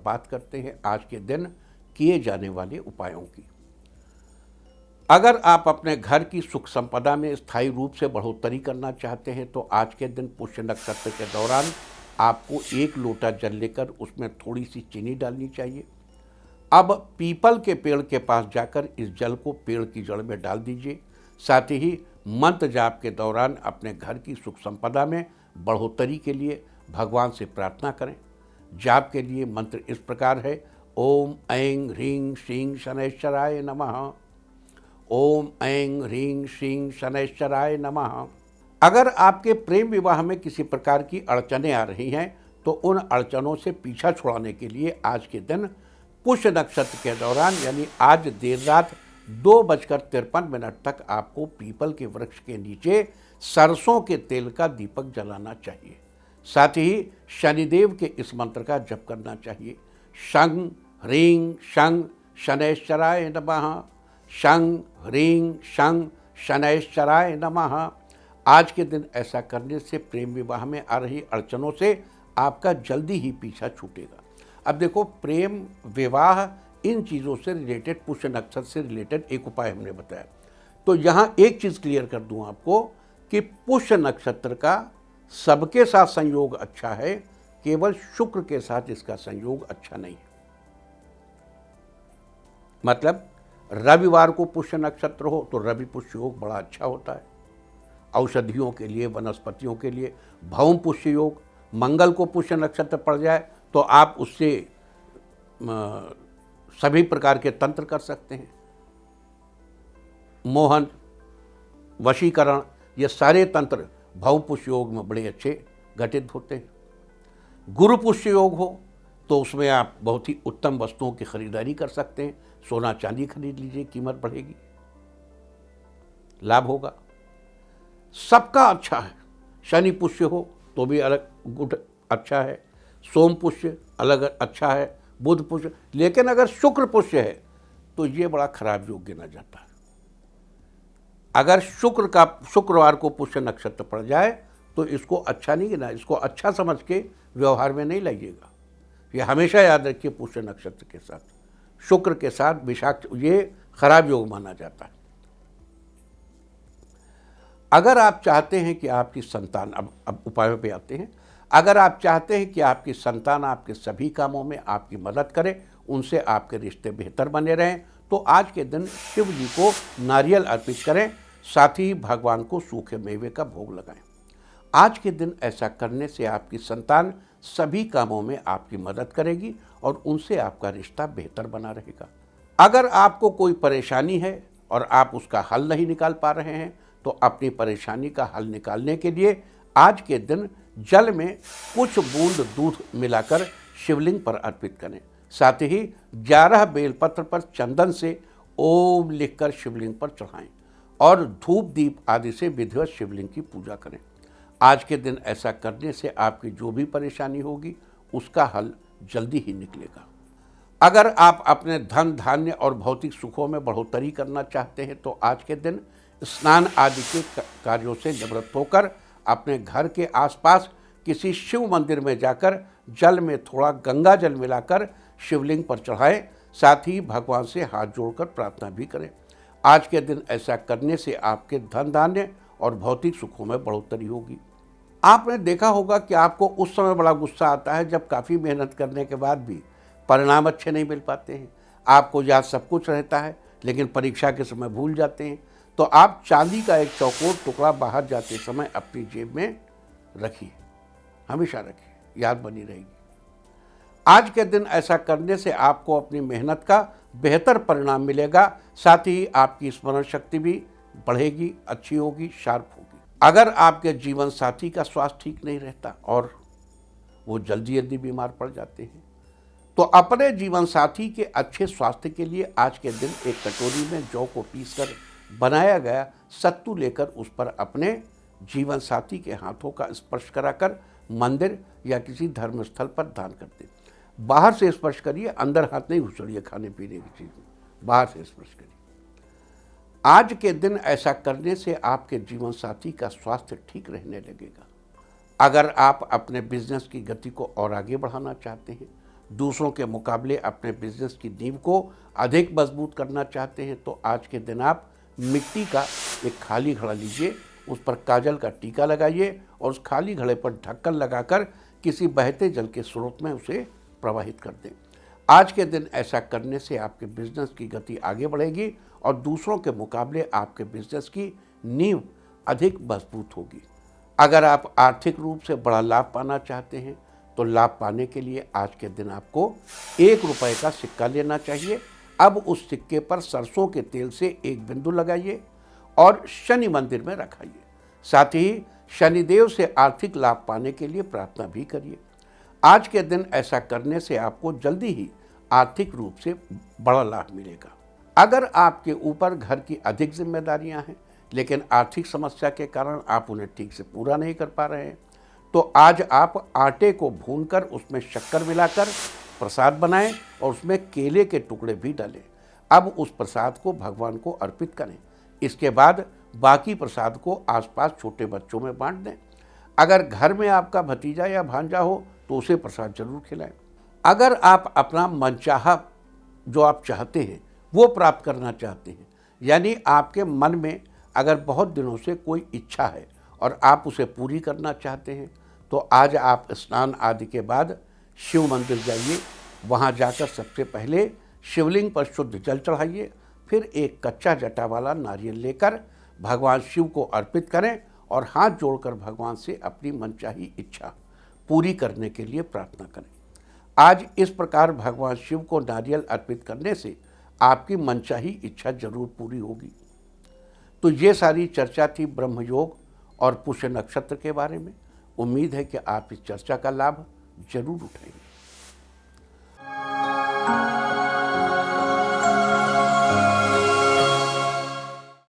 बात करते हैं आज के दिन किए जाने वाले उपायों की। अगर आप अपने घर की सुख संपदा में स्थायी रूप से बढ़ोतरी करना चाहते हैं तो आज के दिन पुष्य नक्षत्र के दौरान आपको 1 लोटा जल लेकर उसमें थोड़ी सी चीनी डालनी चाहिए। अब पीपल के पेड़ के पास जाकर इस जल को पेड़ की जड़ में डाल दीजिए। साथ ही मंत्र जाप के दौरान अपने घर की सुख संपदा में बढ़ोतरी के लिए भगवान से प्रार्थना करें। जाप के लिए मंत्र इस प्रकार है, ओम ऐं ह्रीं श्रीं शनैश्चराय नमः। ओम ऐं ह्रीं श्रीं शनैश्चराय नमः। अगर आपके प्रेम विवाह में किसी प्रकार की अड़चनें आ रही हैं तो उन अड़चनों से पीछा छुड़ाने के लिए आज के दिन पुष्य नक्षत्र के दौरान यानी आज देर रात 2:53 तक आपको पीपल के वृक्ष के नीचे सरसों के तेल का दीपक जलाना चाहिए। साथ ही शनिदेव के इस मंत्र का जप करना चाहिए, शं ह्रीं शं शनैश्चराय नमः। शं ह्रीं शं शनैश्चराय नमः। आज के दिन ऐसा करने से प्रेम विवाह में आ रही अड़चनों से आपका जल्दी ही पीछा छूटेगा। अब देखो, प्रेम विवाह इन चीज़ों से रिलेटेड, पुष्य नक्षत्र से रिलेटेड एक उपाय हमने बताया। तो यहाँ एक चीज़ क्लियर कर दूँ आपको कि पुष्य नक्षत्र का सबके साथ संयोग अच्छा है, केवल शुक्र के साथ इसका संयोग अच्छा नहीं है। मतलब रविवार को पुष्य नक्षत्र हो तो रवि पुष्य योग बड़ा अच्छा होता है औषधियों के लिए, वनस्पतियों के लिए। भौम पुष्य योग, मंगल को पुष्य नक्षत्र पड़ जाए तो आप उससे सभी प्रकार के तंत्र कर सकते हैं, मोहन, वशीकरण, ये सारे तंत्र भौम पुष्य योग में बड़े अच्छे घटित होते हैं। गुरु पुष्य योग हो तो उसमें आप बहुत ही उत्तम वस्तुओं की खरीदारी कर सकते हैं। सोना चांदी खरीद लीजिए, कीमत बढ़ेगी, लाभ होगा। सबका अच्छा है। शनि पुष्य हो तो भी अलग गुड अच्छा है, सोम पुष्य अलग अच्छा है, बुध पुष्य। लेकिन अगर शुक्र पुष्य है तो ये बड़ा खराब योग गिना जाता है। अगर शुक्रवार को पुष्य नक्षत्र पड़ जाए तो इसको अच्छा नहीं गिना, इसको अच्छा समझ के व्यवहार में नहीं लाइएगा। ये हमेशा याद रखिए, पुष्य नक्षत्र के साथ, शुक्र के साथ विशाख, ये खराब योग माना जाता है। अगर आप चाहते हैं कि आपकी संतान, अब उपायों पे आते हैं, अगर आप चाहते हैं कि आपकी संतान आपके सभी कामों में आपकी मदद करे, उनसे आपके रिश्ते बेहतर बने रहें, तो आज के दिन शिव जी को नारियल अर्पित करें। साथ ही भगवान को सूखे मेवे का भोग लगाएं। आज के दिन ऐसा करने से आपकी संतान सभी कामों में आपकी मदद करेगी और उनसे आपका रिश्ता बेहतर बना रहेगा। अगर आपको कोई परेशानी है और आप उसका हल नहीं निकाल पा रहे हैं तो अपनी परेशानी का हल निकालने के लिए आज के दिन जल में कुछ बूंद दूध मिलाकर शिवलिंग पर अर्पित करें। साथ ही 11 बेलपत्र पर चंदन से ओम लिखकर शिवलिंग पर चढ़ाएं और धूप दीप आदि से विधिवत शिवलिंग की पूजा करें। आज के दिन ऐसा करने से आपकी जो भी परेशानी होगी उसका हल जल्दी ही निकलेगा। अगर आप अपने धन धान्य और भौतिक सुखों में बढ़ोतरी करना चाहते हैं तो आज के दिन स्नान आदि के कार्यों से निवृत्त होकर अपने घर के आसपास किसी शिव मंदिर में जाकर जल में थोड़ा गंगा जल मिलाकर शिवलिंग पर चढ़ाएं। साथ ही भगवान से हाथ जोड़कर प्रार्थना भी करें। आज के दिन ऐसा करने से आपके धन धान्य और भौतिक सुखों में बढ़ोतरी होगी। आपने देखा होगा कि आपको उस समय बड़ा गुस्सा आता है जब काफ़ी मेहनत करने के बाद भी परिणाम अच्छे नहीं मिल पाते हैं। आपको याद सब कुछ रहता है लेकिन परीक्षा के समय भूल जाते हैं। तो आप चांदी का एक चौकोर टुकड़ा बाहर जाते समय अपनी जेब में रखिए, हमेशा रखिए, याद बनी रहेगी। आज के दिन ऐसा करने से आपको अपनी मेहनत का बेहतर परिणाम मिलेगा। साथ ही आपकी स्मरण शक्ति भी बढ़ेगी, अच्छी होगी, शार्प होगी। अगर आपके जीवन साथी का स्वास्थ्य ठीक नहीं रहता और वो जल्दी बीमार पड़ जाते हैं तो अपने जीवन साथी के अच्छे स्वास्थ्य के लिए आज के दिन एक कटोरी में जौ को पीसकर बनाया गया सत्तू लेकर उस पर अपने जीवन साथी के हाथों का स्पर्श कराकर मंदिर या किसी धर्म स्थल पर दान कर दें। बाहर से स्पर्श करिए, अंदर हाथ नहीं घुसड़िए खाने पीने की चीज़ में, बाहर से स्पर्श करिए। आज के दिन ऐसा करने से आपके जीवन साथी का स्वास्थ्य ठीक रहने लगेगा। अगर आप अपने बिजनेस की गति को और आगे बढ़ाना चाहते हैं दूसरों के मुकाबले अपने बिजनेस की नींव को अधिक मजबूत करना चाहते हैं तो आज के दिन आप मिट्टी का एक खाली घड़ा लीजिए, उस पर काजल का टीका लगाइए और उस खाली घड़े पर ढक्कन लगाकर किसी बहते जल के स्रोत में उसे प्रवाहित कर दें। आज के दिन ऐसा करने से आपके बिजनेस की गति आगे बढ़ेगी और दूसरों के मुकाबले आपके बिजनेस की नींव अधिक मजबूत होगी। अगर आप आर्थिक रूप से बड़ा लाभ पाना चाहते हैं तो लाभ पाने के लिए आज के दिन आपको 1 रुपए का सिक्का लेना चाहिए। अब उस सिक्के पर सरसों के तेल से एक बिंदु लगाइए और शनि मंदिर में रखाइए। साथ ही शनिदेव से आर्थिक लाभ पाने के लिए प्रार्थना भी करिए। आज के दिन ऐसा करने से आपको जल्दी ही आर्थिक रूप से बड़ा लाभ मिलेगा। अगर आपके ऊपर घर की अधिक जिम्मेदारियां हैं लेकिन आर्थिक समस्या के कारण आप उन्हें ठीक से पूरा नहीं कर पा रहे हैं तो आज आप आटे को भूनकर उसमें शक्कर मिलाकर प्रसाद बनाएं और उसमें केले के टुकड़े भी डालें। अब उस प्रसाद को भगवान को अर्पित करें। इसके बाद बाकी प्रसाद को आसपास छोटे बच्चों में बांट दें। अगर घर में आपका भतीजा या भांजा हो तो उसे प्रसाद जरूर खिलाएं। अगर आप अपना मनचाहा जो आप चाहते हैं वो प्राप्त करना चाहते हैं, यानी आपके मन में अगर बहुत दिनों से कोई इच्छा है और आप उसे पूरी करना चाहते हैं तो आज आप स्नान आदि के बाद शिव मंदिर जाइए। वहाँ जाकर सबसे पहले शिवलिंग पर शुद्ध जल चढ़ाइए, फिर एक कच्चा जटा वाला नारियल लेकर भगवान शिव को अर्पित करें और हाथ जोड़कर भगवान से अपनी मनचाही इच्छा पूरी करने के लिए प्रार्थना करें। आज इस प्रकार भगवान शिव को नारियल अर्पित करने से आपकी मनचाही इच्छा जरूर पूरी होगी। तो ये सारी चर्चा थी ब्रह्मयोग और पुष्य नक्षत्र के बारे में। उम्मीद है कि आप इस चर्चा का लाभ जरूर उठाएंगे।